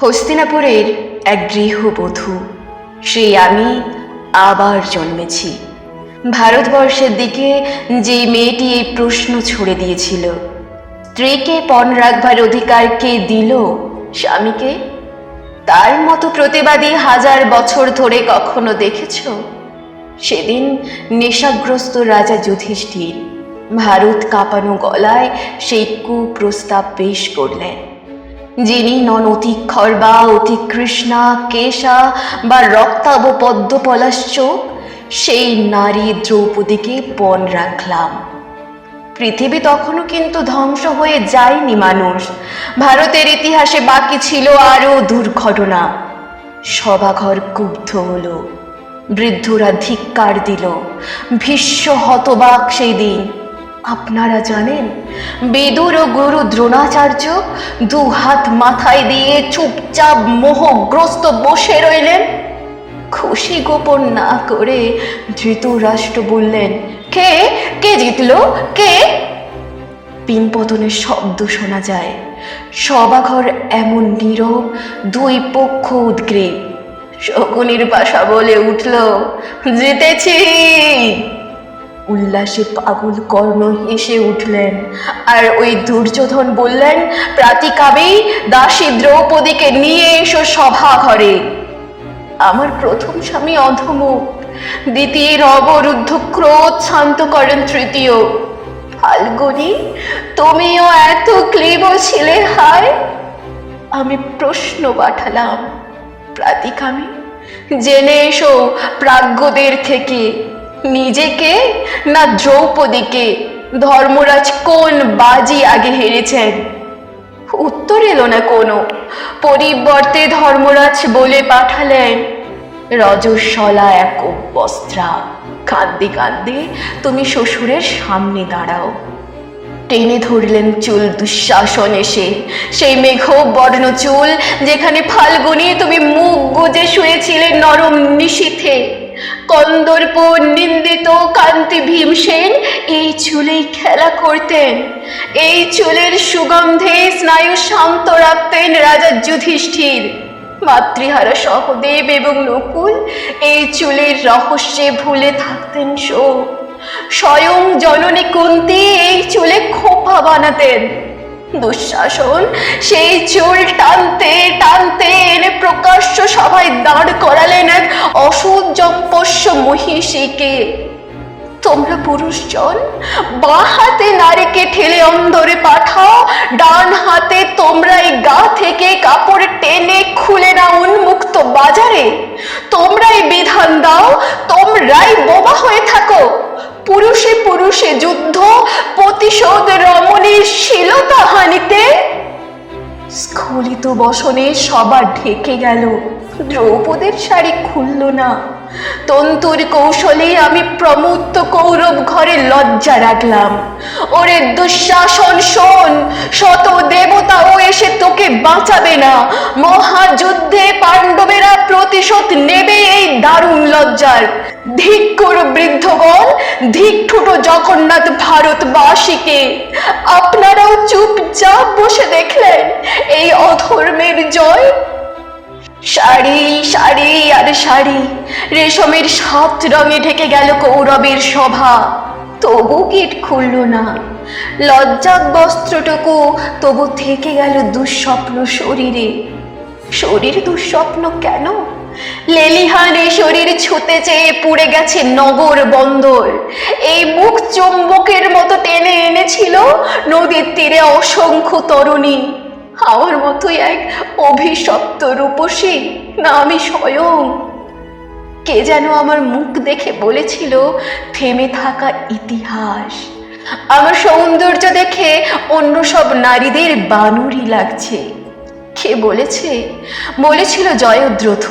হস্তিনাপুরের এক গৃহবধূ সেই আমি আবার জন্মেছি। ভারতবর্ষের দিকে যে মেয়েটি এই প্রশ্ন ছুড়ে দিয়েছিল, স্ত্রীকে পণ রাখবার অধিকার কে দিল স্বামীকে, তার মতো প্রতিবাদী হাজার বছর ধরে কখনো দেখেছ? সেদিন নেশাগ্রস্ত রাজা যুধিষ্ঠির ভারত কাঁপানো গলায় সেই কুপ্রস্তাব পেশ করলেন, যিনি নন অতিক্ষর বা অতিকৃষ্ণা কেশা বা রক্তাব পদ্ম পলাশ্চ, সেই নারী দ্রৌপদীকে পণ রাখলাম। পৃথিবী তখনও কিন্তু ধ্বংস হয়ে যায়নি মানুষ। ভারতের ইতিহাসে বাকি ছিল আরও দুর্ঘটনা। সভাঘর কুব্ধ হলো, বৃদ্ধরা ধিক্কার দিল, ভীষ্ম হতবাক সেই দিন। আপনারা জানেন, বিদুর ও গুরু দ্রোণাচার্য দু হাত মাথায় দিয়ে চুপচাপ মোহগ্রস্ত বসে রইলেন। খুশি গোপন না করে ধৃতরাষ্ট্র বললেন, কে কে জিতল, কে? পিনপতনের শব্দ শোনা যায়। সভাঘর এমন নীরব, দুই পক্ষ উদ্গ্রীব। শকুনির পাশা বলে উঠল, জিতেছি। উল্লাসে পাগল কর্ণ হেসে উঠলেন, আর ওই দুর্যোধন বললেন, প্রাতিকাবেই দাসী দ্রৌপদীকে নিয়ে এসো সভাঘরে। আমার প্রথম স্বামী অধমুখ, দ্বিতীয়ের অবরুদ্ধ ক্রোধ শান্ত করেন তৃতীয়। ফাল্গুনী, তুমিও এত ক্লীব ছিলে হায়? আমি প্রশ্ন পাঠালাম, প্রাতিকামী, জেনে এসো প্রাজ্ঞদের থেকে, নিজেকে না দ্রৌপদীকে ধর্মরাজ কোন বাজি আগে হেরেছেন? উত্তর এলো না কোনো। পরিবর্তে ধর্মরাজ বলে পাঠালেন, রজস্বলা এক বস্ত্রা, কাঁদতে কাঁদতে তুমি শ্বশুরের সামনে দাঁড়াও। টেনে ধরলেন চুল দুঃশাসন এসে, সেই মেঘ বর্ণ চুল যেখানে ফাল্গুনী তুমি মুখ গুজে শুয়েছিলে নরম নিশীথে। কন্দর্প নিন্দিত কান্তি ভীমসেন এই চুলেই খেলা করতেন। এই চুলের সুগন্ধে স্নায়ু শান্ত রাখতেন রাজা যুধিষ্ঠির। মাতৃহারা সহদেব এবং নকুল এই চুলের রহস্যে ভুলে থাকতেন শোক। স্বয়ং জননী কুন্তী এই চুলে খোপা বানাতেন। দুঃশাসন সেই চুল টানতে টানতে এনে প্রকাশ্য সভায় দাঁড় করালেন এক অসুজম্পস্য মহিষীকে। তোমরা পুরুষজন বাঁ হাতে নারীকে ঠেলে অন্দরে পাঠাও, ডান হাতে তোমরা এই গা থেকে কাপড় টেনে খুলে না উন্মুক্ত বাজারে। তোমরাই বিধান দাও, তোমরাই বোবা হয়ে থাকো। পুরুষে পুরুষে যুদ্ধ, প্রতিশোধ রমণীর শীলতা হানিতে। স্খলিত বসনে সবার ঢেকে গেল, দ্রৌপদীর শাড়ি খুলল না। তন্তুর কৌশলে আমি প্রমুক্ত কৌরব ঘরে লজ্জা রাখলাম। ওরে দুঃশাসন শোন, শত দেবতাও এসে তোকে বাঁচাবে না। মহাযুদ্ধে পাণ্ডবেরা প্রতিশোধ নেবে এই দারুণ লজ্জার। ধিক করো বৃদ্ধগণ, ধিক ঠুটো জগন্নাথ ভারতবাসীকে। আপনারাও চুপচাপ বসে দেখলেন এই অধর্মের জয়। শাড়ি শাড়ি আর শাড়ি, রেশমের 7 রঙে ঢেকে গেল কৌরবের সভা, তবু গিট খুলল না। লজ্জাক বস্ত্রটুকু তবু থেকে গেল দুঃস্বপ্ন শরীরে। শরীর দুঃস্বপ্ন কেন? লেলিহানে শরীর ছুতে চেয়ে পুড়ে গেছে নগর বন্দর। এই মুখ চুম্বকের মতো টেনে এনেছিল নদীর তীরে অসংখ্য তরুণী। আমার মতোই এক অভিশপ্ত রূপসী, না আমি স্বয়ং? কে যেন আমার মুখ দেখে বলেছিল, থেমে থাকা ইতিহাস। আমার সৌন্দর্য দেখে অন্য সব নারীদের বানরই লাগছে। কে বলেছে? বলেছিল জয়দ্রথ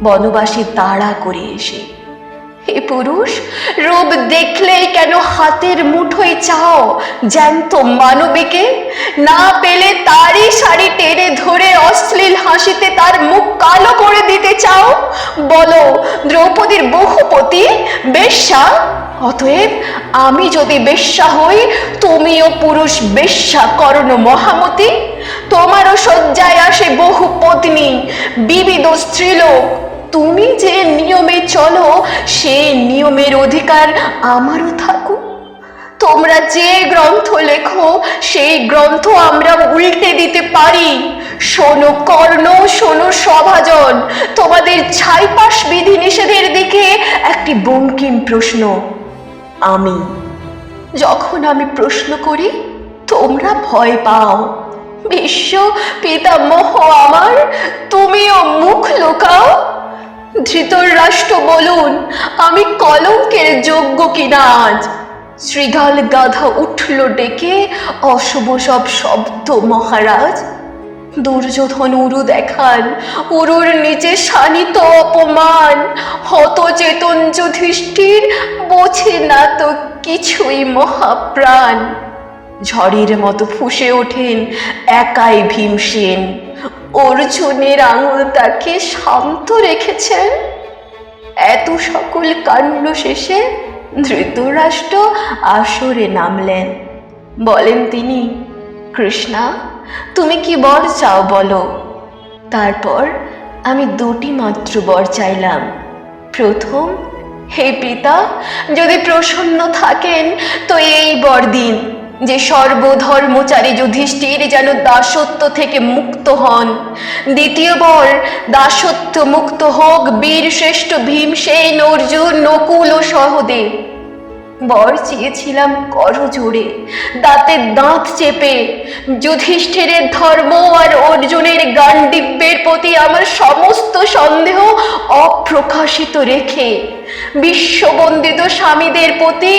বনবাসে তাড়া করে এসে, হে পুরুষ, রূপ দেখলেই কেন হাতের মুঠোয় চাও জ্যান্ত মানবীকে? না পেলে তারই শাড়ি টেনে ধরে অশ্লীল হাসিতে তার মুখ কালো করে দিতে চাও? বলো, দ্রৌপদীর বহুপতি বেশ্যা? অতএব আমি যদি বেশ্যা হই, তুমিও পুরুষ বেশ্যা কর্ণ মহামতি। তোমারও শয্যায় আসে বহু পত্নী, বিবিধ স্ত্রীলোক। তুমি যে নিয়মে চলো, সেই নিয়মের অধিকার আমারও থাকুক। তোমরা যে গ্রন্থ লেখো, সেই গ্রন্থ আমরা উল্টে দিতে পারি। শোনো কর্ণ, শোনো সভাজন, তোমাদের ছাইপাশ বিধি নিষেধের দিকে একটি বঙ্কিম প্রশ্ন। যখন আমি প্রশ্ন করি, তোমরা ভয় পাও। বিশ্ব পিতামহ আমার, তুমিও মুখ লুকাও। ধৃতরাষ্ট্র বলুন, আমি কলঙ্কের যোগ্য কিনা আজ? শৃগাল গাধা উঠল ডেকে, অশুভ সব শব্দ মহারাজ। দুর্যোধন উরু দেখান, উরুর নিচে শানিত অপমান। হতচেতন যুধিষ্ঠির বোঝে না তো কিছুই মহাপ্রাণ। ঝড়ের মতো ফুঁসে ওঠেন একাই ভীমসেন, অর্জুনের আঙুল তাকে শান্ত রেখেছেন। এত সকল কাণ্ড শেষে ধৃতরাষ্ট্র আসরে নামলেন। বলেন তিনি, কৃষ্ণা, তুমি কি বর চাও বলো। তারপর আমি দুটি মাত্র বর চাইলাম। প্রথম, হে পিতা, যদি প্রসন্ন থাকেন তো এই বর দিন যে সর্বধর্মচারী যুধিষ্ঠির যেন দাসত্ব থেকে মুক্ত হন। দ্বিতীয় বর, দাসত্ব মুক্ত হোক বীর শ্রেষ্ঠ ভীমসেন, অর্জুন, নকুল ও সহদেব। বর চেয়েছিলাম করজোড়ে, দাঁতে দাঁত চেপে। যুধিষ্ঠিরের ধর্ম আর অর্জুনের গান্ডীব্যের প্রতি আমার সমস্ত সন্দেহ অপ্রকাশিত রেখে, বিশ্ববন্দিত স্বামীদের প্রতি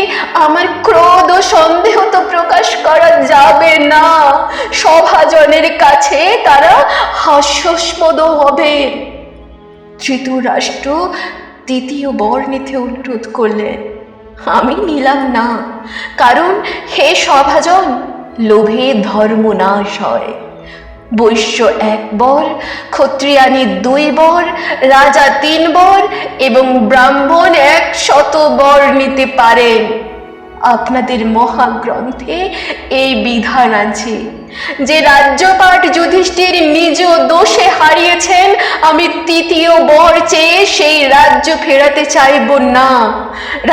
আমার ক্রোধ ও সন্দেহ তো প্রকাশ করা যাবে না। সভাজনের কাছে তারা হাস্যাস্পদ হবে। ধৃতরাষ্ট্র দ্বিতীয় বর নিতে অনুরোধ করলেন। আমি নিলাম না, কারণ হে সভাজন, লোভে ধর্ম নাশ হয়। বৈশ্য 1 বর, ক্ষত্রিয়ানি 2 বর, রাজা 3 বর এবং ব্রাহ্মণ 100 বর নিতে পারেন। আপনাদের মহাগ্রন্থে এই বিধান আছে যে রাজ্যপাট যুধিষ্ঠির নিজ দোষে হারিয়েছেন, আমি তৃতীয় বর চেয়ে সেই রাজ্য ফেরাতে চাইব না।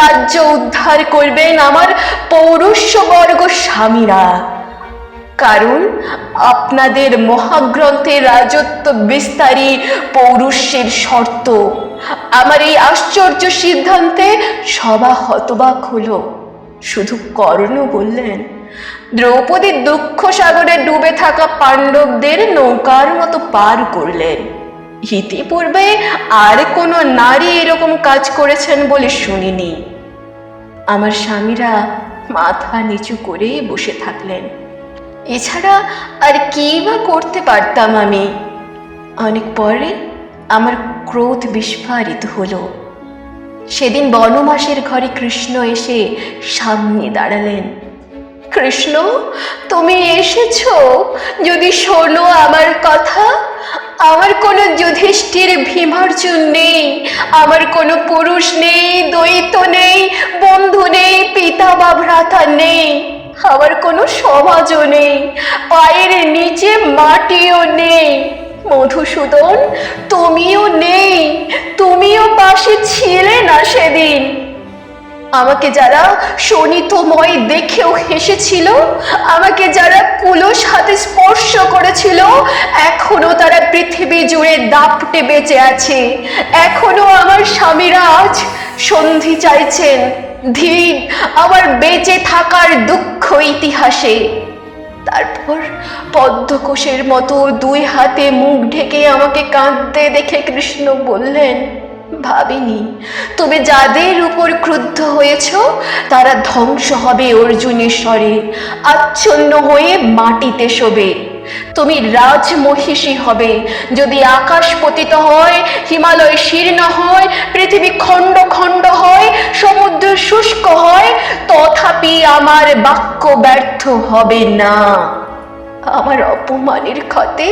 রাজ্য উদ্ধার করবেন আমার পৌরুষবর্গ স্বামীরা। কারণ আপনাদের মহাগ্রন্থে রাজত্ব বিস্তারী পৌরুষের শর্ত। আমার এই আশ্চর্য সিদ্ধান্তে সভা হতবাক হলো। শুধু কর্ণ বললেন, দ্রৌপদী দুঃখ সাগরে ডুবে থাকা পাণ্ডবদের নৌকার মতো পার করলেন। ইতিপূর্বে আর কোনো নারী এরকম কাজ করেছেন বলে শুনিনি। আমার স্বামীরা মাথা নিচু করে বসে থাকলেন। এছাড়া আর কি বা করতে পারতাম আমি? অনেক পরে আমার ক্রোধ বিস্ফারিত হলো। সেদিন বনমাসের ঘরে কৃষ্ণ এসে সামনে দাঁড়ালেন। কৃষ্ণ, তুমি এসেছো? যদি শোনো আমার কথা, আমার কোনো যুধিষ্ঠির ভীমার্জুন নেই, আমার কোনো পুরুষ নেই, দ্বৈত নেই, বন্ধু নেই, পিতা বা ভ্রাতা নেই, আমার কোনো সমাজও নেই, পায়ের নিচে মাটিও নেই। মধুসূদন, তুমিও নেই, তুমিও পাশে ছিলে না সেদিন। আমাকে যারা শোণিতময় দেখেও হেসেছিল, আমাকে যারা কুলস হাতে স্পর্শ করেছিল, এখনো তারা পৃথিবী জুড়ে দাপটে বেঁচে আছে। এখনো আমার স্বামীরা আজ সন্ধি চাইছেন, ধীর আমার বেঁচে থাকার দুঃখ ইতিহাসে। তারপর পদ্মকোষের মতো 2 হাতে মুখ ঢেকে আমাকে কাঁদতে দেখে কৃষ্ণ বললেন, ভাবিনি তুমি যাদের উপর ক্রুদ্ধ হয়েছ তারা ধ্বংস হবে অর্জুনেশ্বরে, আচ্ছন্ন হয়ে মাটিতে শোবে। তুমি রাজমহিষী হবে। যদি আকাশ পতিত হয়, হিমালয় শীর্ণ হয়, পৃথিবী খণ্ড খণ্ড হয়, সমুদ্র শুষ্ক হয়, তথাপি আমার বাক্য ব্যর্থ হবে না। আমার অপমানের ক্ষতে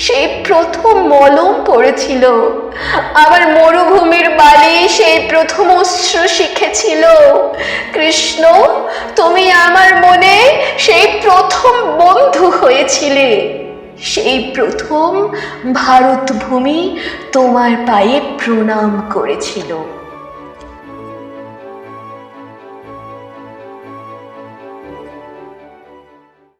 সেই প্রথম মলম পড়েছিল, আমার মরুভূমির বালি সেই প্রথম অশ্রু শিখেছিল। কৃষ্ণ, তুমি আমার মনে সেই প্রথম বন্ধু হয়েছিলে। সেই প্রথম ভারত ভূমি তোমার পায়ে প্রণাম করেছিল।